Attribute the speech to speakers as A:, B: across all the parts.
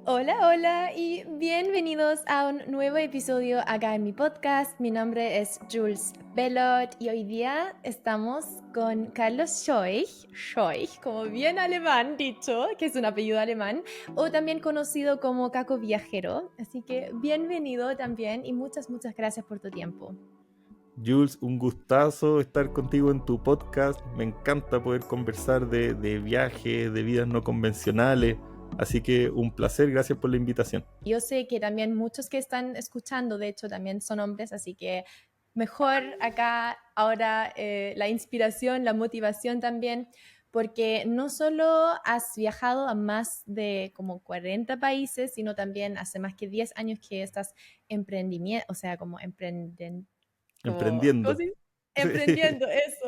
A: Hola, hola y bienvenidos a un nuevo episodio acá en mi podcast. Mi nombre es Jules Bellot y hoy día estamos con Carlos Scheuch, como bien alemán dicho, que es un apellido alemán, o también conocido como Caco Viajero. Así que bienvenido también y muchas gracias por tu tiempo.
B: Jules, un gustazo estar contigo en tu podcast. Me encanta poder conversar de viajes, de vidas no convencionales. Así que un placer, gracias por la invitación.
A: Yo sé que también muchos que están escuchando, de hecho, también son hombres, así que mejor acá ahora la inspiración, la motivación también, porque no solo has viajado a más de como 40 países, sino también hace más que 10 años que estás emprendiendo, o sea, como emprenden, como, ¿cómo
B: Emprendiendo.
A: se dice?
B: Sí.
A: Emprendiendo, eso.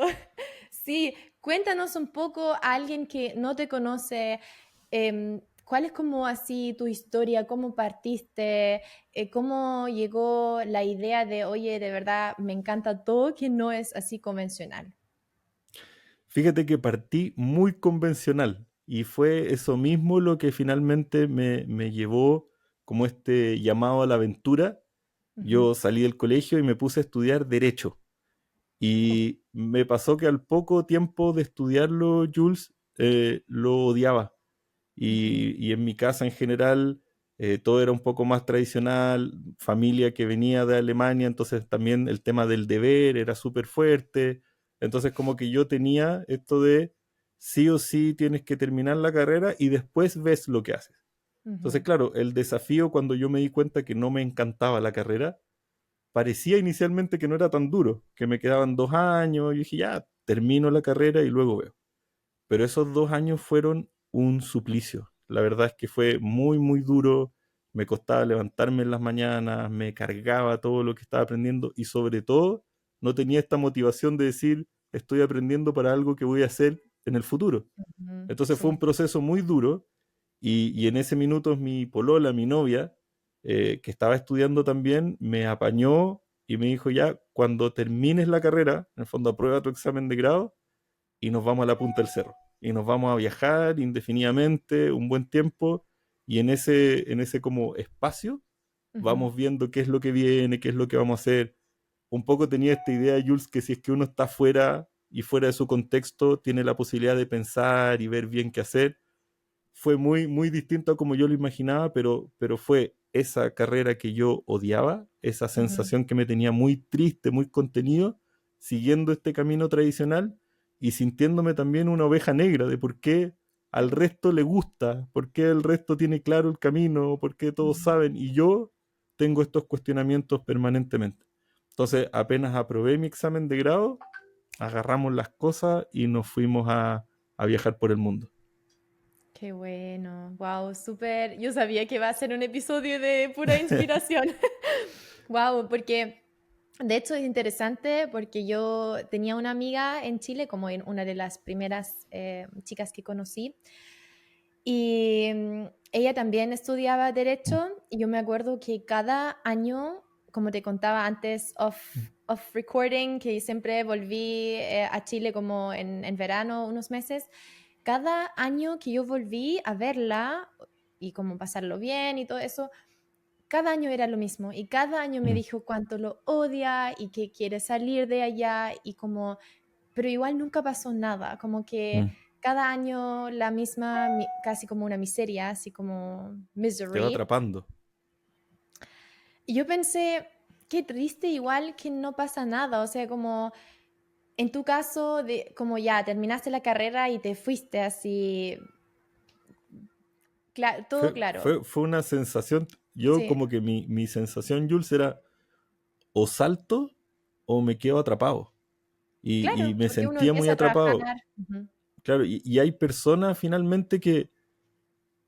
A: Sí, cuéntanos un poco a alguien que no te conoce, ¿cuál es como así tu historia? ¿Cómo partiste? ¿Cómo llegó la idea de, oye, de verdad me encanta todo que no es así convencional?
B: Fíjate que partí muy convencional y fue eso mismo lo que finalmente me llevó como este llamado a la aventura.
A: Ujú.
B: Yo salí del colegio y me puse a estudiar derecho.
A: Oh,
B: Y me pasó que al poco tiempo de estudiarlo, Jules, lo odiaba.
A: ujú,
B: Y en mi casa en general todo era un poco más tradicional, familia que venía de Alemania, entonces también el tema del deber era súper fuerte. Entonces como que yo tenía esto de sí o sí tienes que terminar la carrera y después ves lo que haces. Entonces,
A: ujú,
B: claro, el desafío cuando yo me di cuenta que no me encantaba la carrera, parecía inicialmente que no era tan duro, que me quedaban 2 años, y dije, ya, termino la carrera y luego veo. Pero esos 2 años fueron un suplicio. La verdad es que fue muy, muy duro, me costaba levantarme en las mañanas, me cargaba todo lo que estaba aprendiendo y sobre todo no tenía esta motivación de decir, estoy aprendiendo para algo que voy a hacer en el futuro.
A: ujú,
B: Entonces fue un
A: sí.
B: proceso muy duro y en ese minuto mi polola, mi novia, que estaba estudiando también, me apañó y me dijo ya, cuando termines la carrera, en el fondo aprueba tu examen de grado y nos vamos a la punta del cerro. Y nos vamos a viajar indefinidamente, un buen tiempo, y en ese como espacio
A: Ujú,
B: vamos viendo qué es lo que viene, qué es lo que vamos a hacer. Un poco tenía esta idea, Jules, que si es que uno está fuera y fuera de su contexto, tiene la posibilidad de pensar y ver bien qué hacer. Fue muy, muy distinto a como yo lo imaginaba, pero fue esa carrera que yo odiaba, esa
A: ujú,
B: sensación que me tenía muy triste, muy contenido, siguiendo este camino tradicional y sintiéndome también una oveja negra de por qué al
A: claro.
B: resto le gusta, por qué el resto tiene claro el camino, por qué todos
A: Ujú.
B: saben y yo tengo estos cuestionamientos permanentemente. Entonces, apenas aprobé mi examen de grado, agarramos las cosas y nos fuimos a viajar por el mundo.
A: Qué bueno, wow, súper. Yo sabía que iba a ser un episodio de pura inspiración. Wow, porque de hecho es interesante porque yo tenía una amiga en Chile, como en una de las primeras chicas que conocí, y ella también estudiaba derecho y yo me acuerdo que cada año, como te contaba antes off recording, que siempre volví a Chile como en verano unos meses, cada año que yo volví a verla y como pasarlo bien y todo eso, cada año era lo mismo y cada año me
B: Mm,
A: dijo cuánto lo odia y que quiere salir de allá y como, pero igual nunca pasó nada, como que
B: mm.
A: cada año la misma, casi como una miseria, así como
B: Te va
A: misery.
B: atrapando.
A: Y yo pensé, qué triste igual que no pasa nada, o sea, como en tu caso, de, como ya terminaste la carrera y te fuiste así, todo
B: Fue,
A: claro.
B: fue una sensación, yo
A: Sí,
B: como que mi sensación, Jules, era o salto o me quedo atrapado. Y
A: claro,
B: me
A: porque uno
B: sentía muy
A: empieza a trabajar.
B: atrapado.
A: Ujú,
B: Claro, y hay personas finalmente que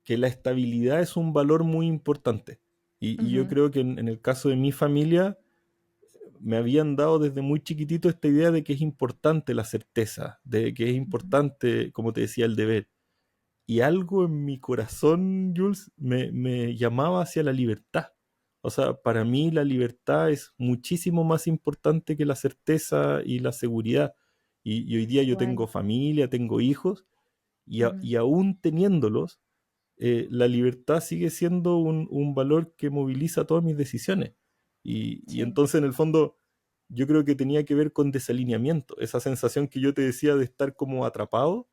B: la estabilidad es un valor muy importante. Y yo
A: ujú,
B: creo que en el caso de mi familia, me habían dado desde muy chiquitito esta idea de que es importante la certeza, de que es
A: ujú.
B: importante, como te decía, el deber. Y algo en mi corazón, Jules, me llamaba hacia la libertad. O sea, para mí la libertad es muchísimo más importante que la certeza y la seguridad. Y hoy día
A: Qué
B: yo tengo
A: bueno.
B: familia, tengo hijos, y
A: Ujú,
B: aún teniéndolos, la libertad sigue siendo un valor que moviliza todas mis decisiones. Y
A: Sí.
B: entonces, en el fondo, yo creo que tenía que ver con desalineamiento. Esa sensación que yo te decía de estar como atrapado,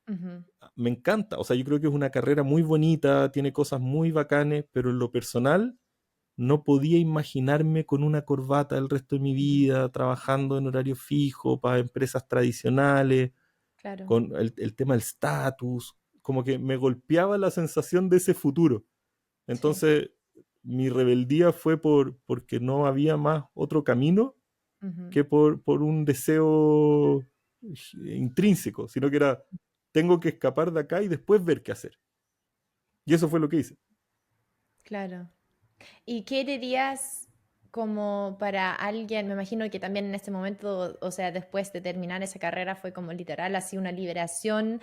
A: Ujú,
B: me encanta. O sea, yo creo que es una carrera muy bonita, tiene cosas muy bacanes, pero en lo personal no podía imaginarme con una corbata el resto de mi
A: ujú,
B: vida, trabajando en horario fijo para empresas tradicionales,
A: claro,
B: con el tema del estatus, como que me golpeaba la sensación de ese futuro.
A: sí.
B: Entonces, mi rebeldía fue porque no había más otro camino
A: Ujú.
B: que por un deseo intrínseco, sino que era, tengo que escapar de acá y después ver qué hacer. Y eso fue lo que hice.
A: Claro. ¿Y qué dirías como para alguien? Me imagino que también en este momento, o sea, después de terminar esa carrera fue como literal, así una liberación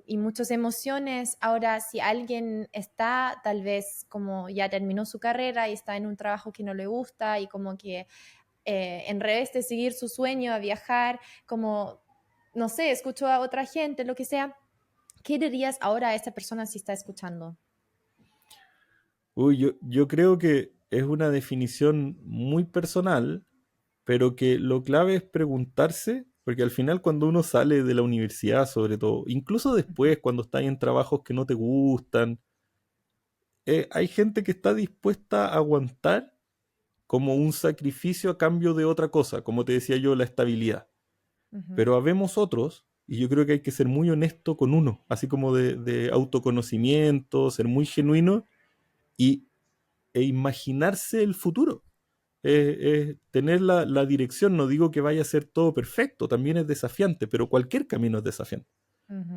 A: y muchas emociones. Ahora, si alguien está tal vez como ya terminó su carrera y está en un trabajo que no le gusta y como que en revés de seguir su sueño a viajar, como, no sé, escucho a otra gente, lo que sea, ¿qué dirías ahora a esta persona si está escuchando?
B: Uy, yo creo que es una definición muy personal, pero que lo clave es preguntarse, porque al final cuando uno sale de la universidad, sobre todo, incluso
A: Ujú,
B: después, cuando estás en trabajos que no te gustan, hay gente que está dispuesta a aguantar como un sacrificio a cambio de otra cosa, como te decía yo, la estabilidad.
A: ujú,
B: Pero habemos otros, y yo creo que hay que ser muy honesto con uno, así como de autoconocimiento, ser muy genuino y, e imaginarse el futuro. Tener la dirección, no digo que vaya a ser todo perfecto, también es desafiante, pero cualquier camino es desafiante.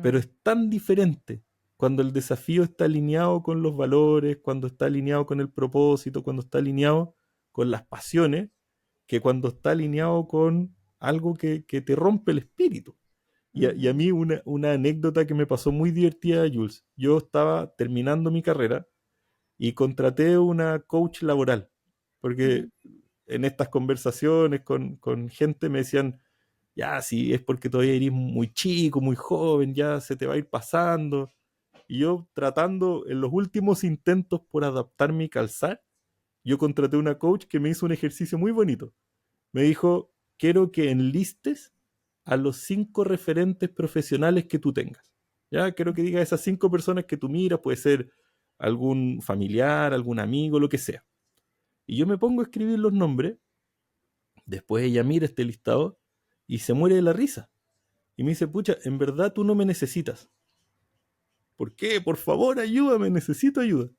B: Pero
A: ujú,
B: es tan diferente cuando el desafío está alineado con los valores, cuando está alineado con el propósito, cuando está alineado con las pasiones, que cuando está alineado con algo que te rompe el espíritu. Y a
A: ujú,
B: mí una anécdota que me pasó muy divertida, Jules. Yo estaba terminando mi carrera y contraté una coach laboral, porque
A: ujú,
B: en estas conversaciones con gente me decían, ya, si es porque todavía eres muy chico, muy joven, ya se te va a ir pasando. Y yo tratando, en los últimos intentos por adaptarme y calzar, yo contraté una coach que me hizo un ejercicio muy bonito. Me dijo, quiero que enlistes a los 5 referentes profesionales que tú tengas. Ya, quiero que digas esas 5 personas que tú miras, puede ser algún familiar, algún amigo, lo que sea. Y yo me pongo a escribir los nombres, después ella mira este listado y se muere de la risa. Y me dice, pucha, en verdad tú no me necesitas. ¿Por qué? Por favor, ayúdame, necesito ayuda.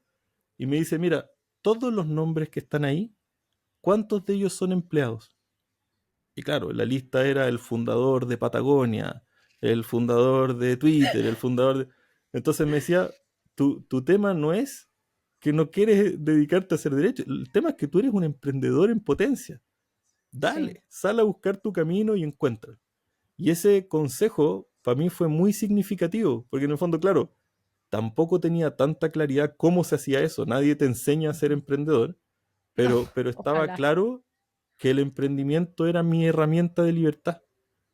B: Y me dice, mira, todos los nombres que están ahí, ¿cuántos de ellos son empleados? Y claro, la lista era el fundador de Patagonia, el fundador de Twitter, el fundador de... Entonces me decía, tu tema no es que no quieres dedicarte a hacer derecho, el tema es que tú eres un emprendedor en potencia.
A: sí,
B: Dale, sal a buscar tu camino y encuentra. Y ese consejo para mí fue muy significativo, porque en el fondo, claro, tampoco tenía tanta claridad cómo se hacía eso. Nadie te enseña a ser
A: ujú.
B: emprendedor,
A: No,
B: pero estaba
A: ojalá.
B: claro que el emprendimiento era mi herramienta de libertad.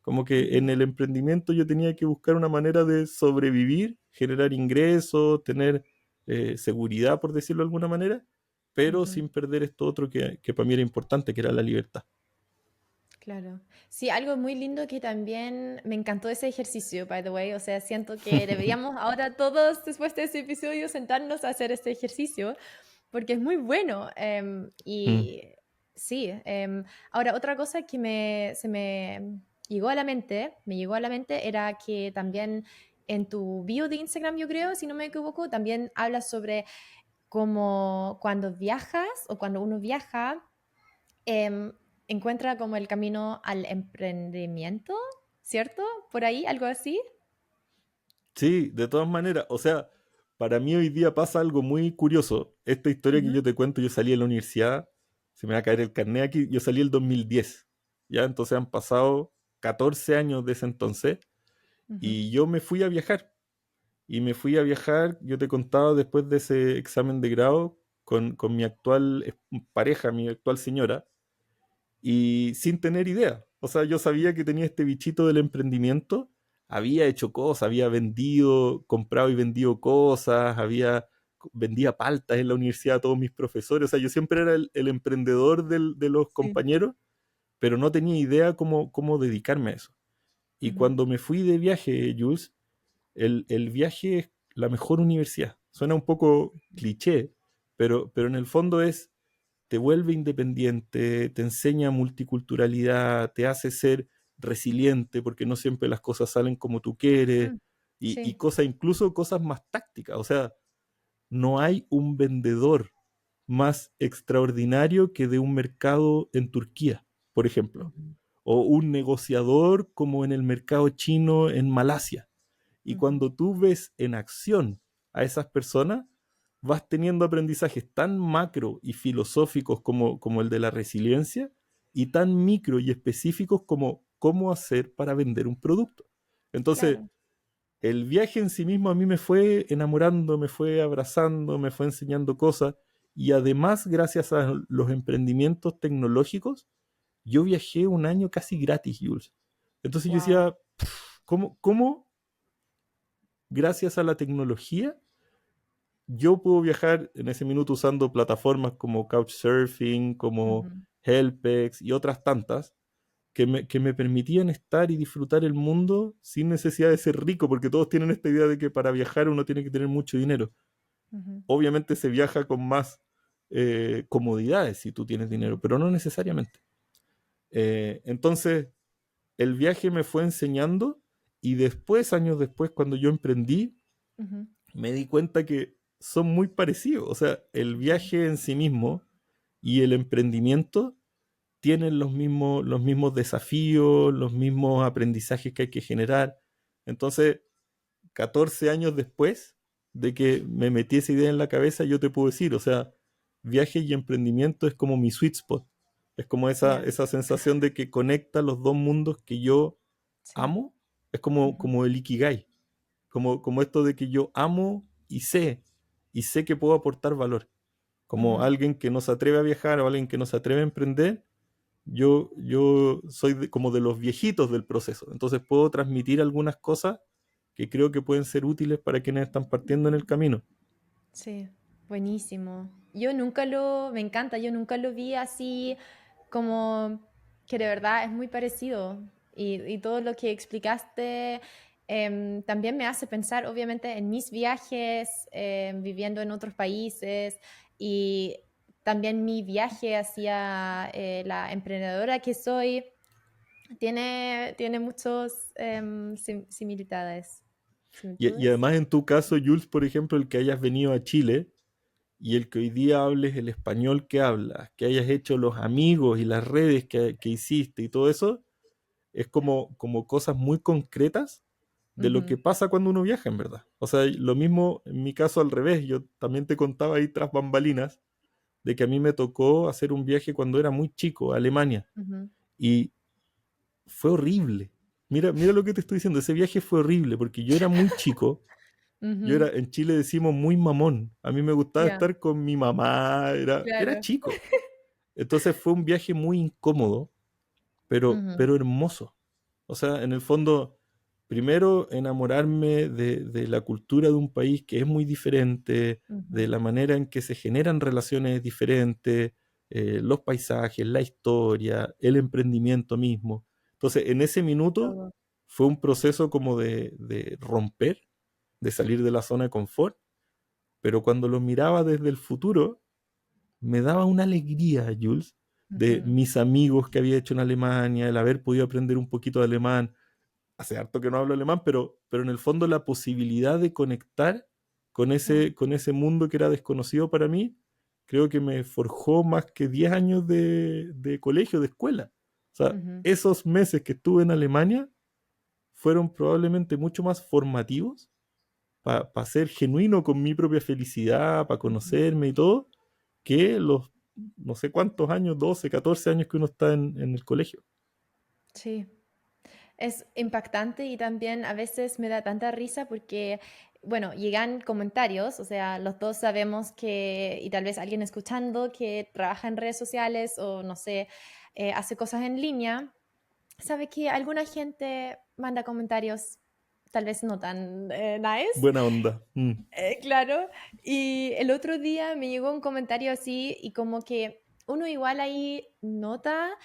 B: Como que en
A: Ujú,
B: el emprendimiento yo tenía que buscar una manera de sobrevivir, generar ingresos, tener seguridad, por decirlo de alguna manera, pero
A: ujú,
B: sin perder esto otro que para mí era importante, que era la libertad.
A: claro. Sí, algo muy lindo que también me encantó ese ejercicio, by the way. O sea, siento que deberíamos ahora todos, después de este episodio, sentarnos a hacer este ejercicio, porque es muy bueno.
B: Mm.
A: Y sí, ahora otra cosa que se me llegó a la mente, me llegó a la mente era que también en tu bio de Instagram, yo creo, si no me equivoco, también hablas sobre cómo cuando viajas o cuando uno viaja, em, encuentra como el camino al emprendimiento, ¿cierto? Por ahí, algo así.
B: Sí, de todas maneras, o sea, para mí hoy día pasa algo muy curioso. Esta historia que
A: Ujú,
B: yo te cuento, yo salí de la universidad, se me va a caer el carnet aquí, yo salí el 2010, ya entonces han pasado 14 años de ese entonces
A: ujú,
B: y yo me fui a viajar. Y me fui a viajar, yo te contaba después de ese examen de grado con mi actual pareja, mi actual señora, y sin tener idea. O sea, yo sabía que tenía este bichito del emprendimiento, había hecho cosas, había vendido, comprado y vendido cosas, vendía paltas en la universidad a todos mis profesores. O sea, yo siempre era el emprendedor de los
A: Sí.
B: compañeros, pero no tenía idea cómo dedicarme a eso. Y
A: Ujú,
B: cuando me fui de viaje, Jules, el viaje es la mejor universidad. Suena un poco cliché, pero en el fondo te vuelve independiente, te enseña multiculturalidad, te hace ser resiliente porque no siempre las cosas salen como tú quieres
A: mm,
B: y
A: sí.
B: cosas, incluso cosas más tácticas. O sea, no hay un vendedor más extraordinario que de un mercado en Turquía, por ejemplo,
A: Ujú,
B: o un negociador como en el mercado chino en Malasia. Y
A: ujú,
B: cuando tú ves en acción a esas personas, vas teniendo aprendizajes tan macro y filosóficos como el de la resiliencia y tan micro y específicos como cómo hacer para vender un producto. Entonces,
A: claro.
B: el viaje en sí mismo a mí me fue enamorando, me fue abrazando, me fue enseñando cosas y además gracias a los emprendimientos tecnológicos, yo viajé un año casi gratis, Jules. Entonces yo
A: Wow.
B: decía, ¿cómo gracias a la tecnología yo puedo viajar en ese minuto usando plataformas como Couchsurfing, como Helpex y otras tantas que me permitían estar y disfrutar el mundo sin necesidad de ser rico, porque todos tienen esta idea de que para viajar uno tiene que tener mucho dinero. Obviamente se viaja con más comodidades si tú tienes dinero, pero no necesariamente. Entonces, el viaje me fue enseñando y después, años después, cuando yo emprendí, me di cuenta que son muy parecidos. O sea, el viaje en sí mismo y el emprendimiento tienen los mismos desafíos, los mismos aprendizajes que hay que generar. Entonces, 14 años después de que me metí esa idea en la cabeza, yo te puedo decir, o sea, viaje y emprendimiento es como mi sweet spot. Es como esa,
A: Ya,
B: esa sensación de que conecta los dos mundos que yo
A: sí.
B: amo. Es como el Ikigai. Como esto de que yo amo y sé que puedo aportar valor. Como
A: Ujú,
B: alguien que no se atreve a viajar o alguien que no se atreve a emprender, yo soy como de los viejitos del proceso. Entonces puedo transmitir algunas cosas que creo que pueden ser útiles para quienes están partiendo en el camino.
A: sí, buenísimo. Me encanta, yo nunca lo vi así como que de verdad es muy parecido. Y todo lo que explicaste también me hace pensar, obviamente, en mis viajes, viviendo en otros países y también mi viaje hacia la emprendedora que soy. Tiene muchos similitudes.
B: Y
A: ¿Similitudes?
B: además en tu caso, Jules, por ejemplo, el que hayas venido a Chile y el que hoy día hables el español que hablas, que hayas hecho los amigos y las redes que hiciste y todo eso, es como cosas muy concretas de lo
A: Ujú,
B: que pasa cuando uno viaja, en verdad. O sea, lo mismo en mi caso al revés, yo también te contaba ahí tras bambalinas de que a mí me tocó hacer un viaje cuando era muy chico a Alemania
A: ujú,
B: y fue horrible. Mira lo que te estoy diciendo, ese viaje fue horrible porque yo era muy chico,
A: ujú,
B: en Chile decimos muy mamón, a mí me gustaba
A: ya,
B: estar con mi mamá, era
A: claro.
B: chico. Entonces fue un viaje muy incómodo, pero,
A: Ujú,
B: pero hermoso. O sea, en el fondo, primero enamorarme de la cultura de un país que es muy diferente, de
A: ujú,
B: la manera en que se generan relaciones diferentes, los paisajes, la historia, el emprendimiento mismo. Entonces, en ese minuto
A: todo.
B: fue un proceso como de romper, de salir de la zona de confort, pero cuando lo miraba desde el futuro, me daba una alegría, Jules, de
A: Ujú,
B: mis amigos que había hecho en Alemania, el haber podido aprender un poquito de alemán. Hace harto que no hablo alemán, pero en el fondo la posibilidad de conectar con
A: sí,
B: ese mundo que era desconocido para mí, creo que me forjó más que 10 años de colegio, de escuela. O sea,
A: ujú,
B: esos meses que estuve en Alemania fueron probablemente mucho más formativos para ser genuino con mi propia felicidad, para
A: ujú.
B: conocerme y todo, que los no sé cuántos años, 12 14 años que uno está en el colegio.
A: Sí. Es impactante y también a veces me da tanta risa porque, bueno, llegan comentarios, o sea, los dos sabemos que, y tal vez alguien escuchando que trabaja en redes sociales o no sé, hace cosas en línea, sabe que alguna gente manda comentarios tal vez no tan nice.
B: Buena onda.
A: Claro, y el otro día me llegó un comentario así y como que uno igual ahí nota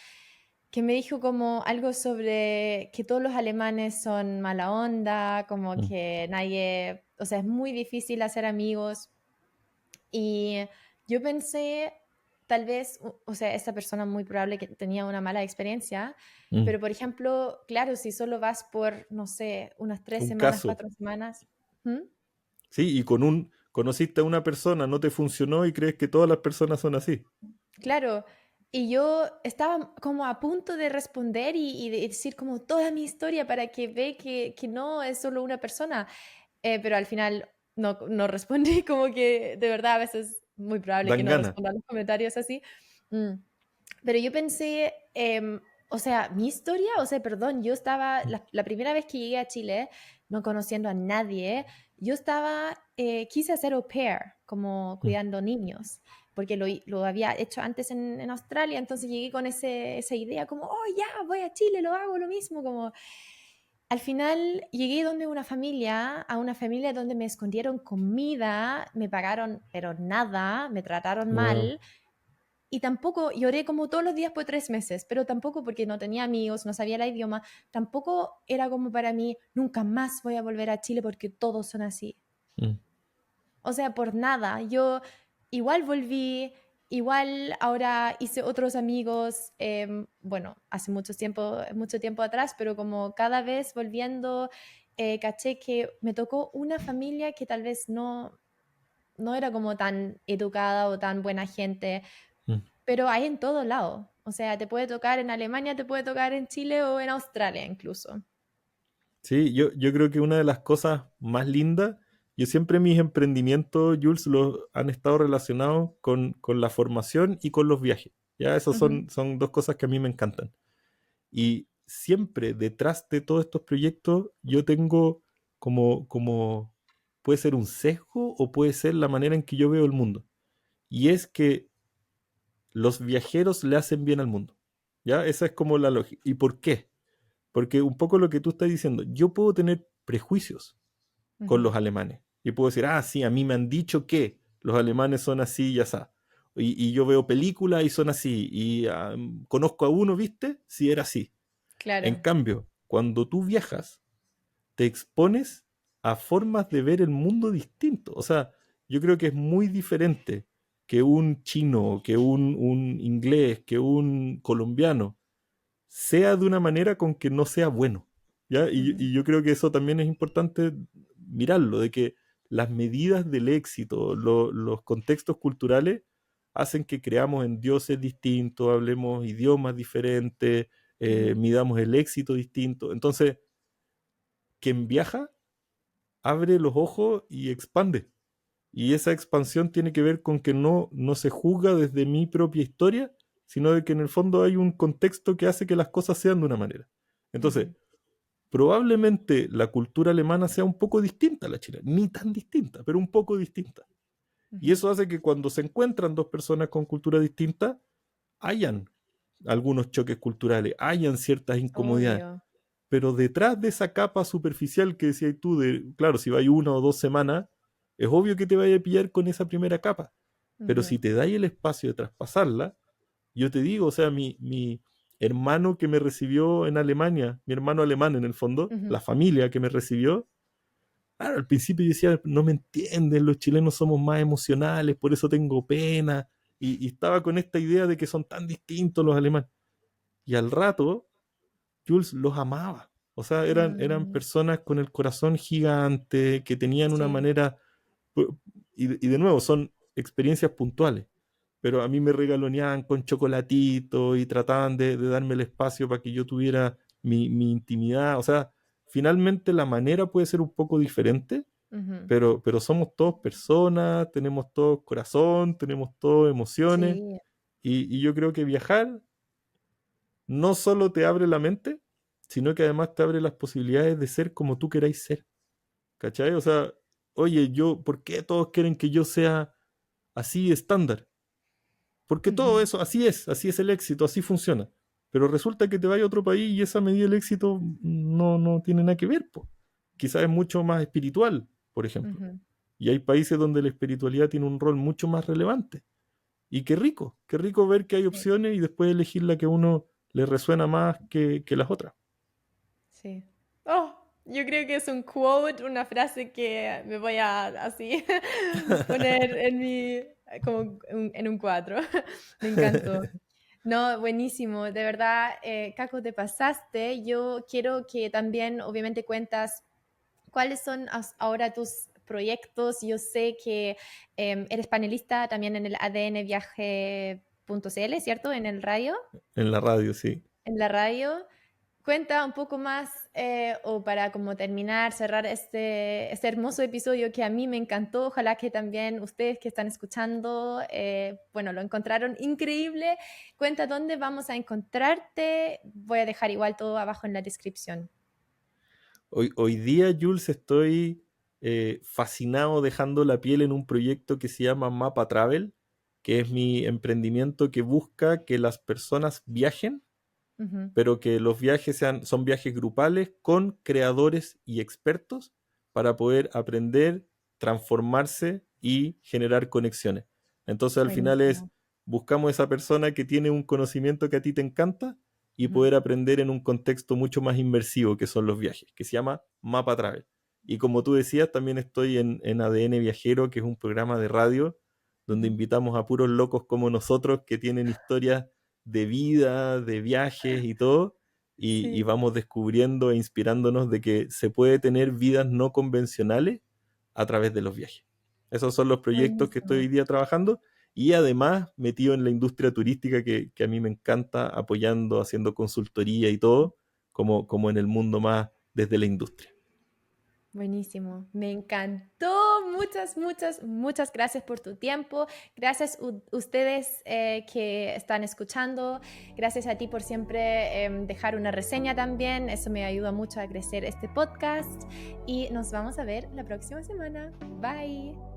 A: que me dijo como algo sobre que todos los alemanes son mala onda, como
B: Mm,
A: que nadie, o sea, es muy difícil hacer amigos. Y yo pensé, tal vez, o sea, esta persona muy probable que tenía una mala experiencia,
B: mm.
A: pero por ejemplo, claro, si solo vas por, no sé, unas 3 semanas,
B: Un caso.
A: 4 semanas. ¿Mm?
B: Sí, y conociste a una persona, no te funcionó y crees que todas las personas son así.
A: Claro, y yo estaba como a punto de responder y de decir como toda mi historia para que ve que no es solo una persona, pero al final no respondí, como que de verdad a veces es muy probable que
B: Dan
A: no
B: ganas.
A: responda a los comentarios así. Mm. Pero yo pensé, o sea, mi historia, o sea, perdón, yo estaba, la primera vez que llegué a Chile, no conociendo a nadie, yo estaba, quise hacer au pair, como
B: Mm,
A: cuidando niños, porque lo había hecho antes en Australia, entonces llegué con esa idea como, oh, ya, voy a Chile, lo hago lo mismo, como... Al final llegué donde una familia, a una familia donde me escondieron comida, me pagaron, pero nada, me trataron
B: wow.
A: mal, y tampoco lloré como todos los días por 3 meses, pero tampoco porque no tenía amigos, no sabía el idioma, tampoco era como para mí, nunca más voy a volver a Chile porque todos son así.
B: Mm.
A: O sea, por nada. Yo igual volví, igual ahora hice otros amigos, bueno, hace mucho tiempo atrás, pero como cada vez volviendo, caché que me tocó una familia que tal vez no era como tan educada o tan buena gente,
B: Mm.
A: pero hay en todo lado. O sea, te puede tocar en Alemania, te puede tocar en Chile o en Australia incluso.
B: Sí, yo creo que una de las cosas más lindas, yo siempre mis emprendimientos, Jules, los han estado relacionados con la formación y con los viajes. Ya, esas
A: Ujú,
B: son dos cosas que a mí me encantan. Y siempre detrás de todos estos proyectos yo tengo como puede ser un sesgo o puede ser la manera en que yo veo el mundo. Y es que los viajeros le hacen bien al mundo. ¿Ya? Esa es como la lógica. ¿Y por qué? Porque un poco lo que tú estás diciendo, yo puedo tener prejuicios con
A: ujú,
B: los alemanes. Y puedo decir, ah, sí, a mí me han dicho que los alemanes son así y así. Y yo veo películas y son así. Y conozco a uno, ¿viste? Sí, era así. En
A: claro.
B: cambio, cuando tú viajas, te expones a formas de ver el mundo distinto. O sea, yo creo que es muy diferente que un chino, que un inglés, que un colombiano sea de una manera con que no sea bueno. ¿Ya?
A: Ujú,
B: Y yo creo que eso también es importante mirarlo, de que las medidas del éxito, los contextos culturales, hacen que creamos en dioses distintos, hablemos idiomas diferentes,
A: ujú,
B: midamos el éxito distinto. Entonces, quien viaja abre los ojos y expande. Y esa expansión tiene que ver con que no se juzga desde mi propia historia, sino de que en el fondo hay un contexto que hace que las cosas sean de una manera. Entonces,
A: ujú,
B: probablemente la cultura alemana sea un poco distinta a la chilena, ni tan distinta, pero un poco distinta. Y
A: ujú.
B: eso hace que cuando se encuentran dos personas con cultura distinta, hayan algunos choques culturales, hayan ciertas incomodidades.
A: Obvio.
B: Pero detrás de esa capa superficial que decías tú, de, claro, si vais 1 o 2 semanas, es obvio que te vaya a pillar con esa primera capa. Pero si
A: Ujú,
B: te dais el espacio de traspasarla, yo te digo, o sea, mi hermano que me recibió en Alemania, mi hermano alemán en el fondo,
A: ujú,
B: la familia que me recibió, claro, al principio yo decía, no me entienden, los chilenos somos más emocionales, por eso tengo pena, y estaba con esta idea de que son tan distintos los alemanes. Y al rato, Jules los amaba. O sea, eran
A: mm,
B: personas con el corazón gigante, que tenían una
A: sí.
B: manera, y de nuevo, son experiencias puntuales, pero a mí me regaloneaban con chocolatito y trataban de darme el espacio para que yo tuviera mi intimidad. O sea, finalmente la manera puede ser un poco diferente,
A: Ujú,
B: pero somos todos personas, tenemos todos corazón, tenemos todos emociones,
A: sí.
B: y yo creo que viajar no solo te abre la mente, sino que además te abre las posibilidades de ser como tú queráis ser. ¿Cachai? O sea, oye, ¿por qué todos quieren que yo sea así estándar? Porque todo
A: Ujú,
B: eso, así es el éxito, así funciona. Pero resulta que te vas a otro país y esa medida del éxito no tiene nada que ver, po. quizás es mucho más espiritual, por ejemplo.
A: Ujú.
B: Y hay países donde la espiritualidad tiene un rol mucho más relevante. Y qué rico ver que hay
A: Sí,
B: opciones y después elegir la que a uno le resuena más que las otras.
A: sí. Oh, yo creo que es un quote, una frase que me voy a así poner en mi, como en un cuadro. Me encantó. No, buenísimo, de verdad, Caco, te pasaste. Yo quiero que también, obviamente, cuentas cuáles son ahora tus proyectos. Yo sé que eres panelista también en el ADNviaje.cl, ¿cierto? En el radio,
B: En la radio, sí.
A: en la radio. Cuenta un poco más, o para como terminar, cerrar este hermoso episodio que a mí me encantó. Ojalá que también ustedes que están escuchando, bueno, lo encontraron increíble. Cuenta dónde vamos a encontrarte. Voy a dejar igual todo abajo en la descripción.
B: Hoy día, Jules, estoy fascinado dejando la piel en un proyecto que se llama Mapa Travel, que es mi emprendimiento que busca que las personas viajen,
A: Ujú.
B: pero que los viajes son viajes grupales con creadores y expertos para poder aprender, transformarse y generar conexiones. Entonces al final
A: Buenísimo.
B: buscamos esa persona que tiene un conocimiento que a ti te encanta y
A: Ujú.
B: poder aprender en un contexto mucho más inmersivo que son los viajes, que se llama Mapa Travel. Y como tú decías, también estoy en ADN Viajero, que es un programa de radio donde
A: Ujú.
B: invitamos a puros locos como nosotros que tienen historias de vida, de viajes y todo, y
A: Sí,
B: vamos descubriendo e inspirándonos de que se puede tener vidas no convencionales a través de los viajes. Esos son los proyectos que estoy
A: buenísimo.
B: hoy día trabajando y además metido en la industria turística que a mí me encanta, apoyando, haciendo consultoría y todo, como en el mundo más desde la industria.
A: Buenísimo, me encantó. Muchas, muchas, muchas gracias por tu tiempo. Gracias a ustedes que están escuchando. Gracias a ti por siempre dejar una reseña también. Eso me ayuda mucho a crecer este podcast. Y nos vamos a ver la próxima semana. Bye.